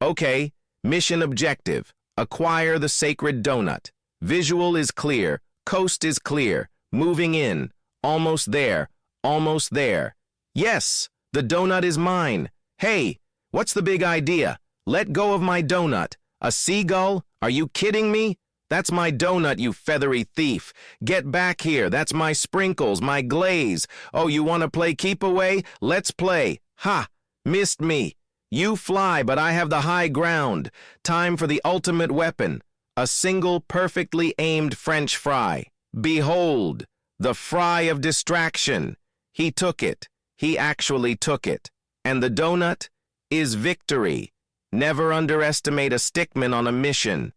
Okay, mission objective. Acquire the sacred donut. Visual is clear. Coast is clear. Moving in. Almost there. Almost there. Yes, the donut is mine. Hey, what's the big idea? Let go of my donut. A seagull? Are you kidding me? That's my donut, you feathery thief. Get back here. That's my sprinkles, my glaze. Oh, you want to play keep away? Let's play. Ha! Missed me. You fly, but I have the high ground. Time for the ultimate weapon. A single perfectly aimed French fry. Behold, the fry of distraction. He took it. He actually took it. And the donut is victory. Never underestimate a stickman on a mission.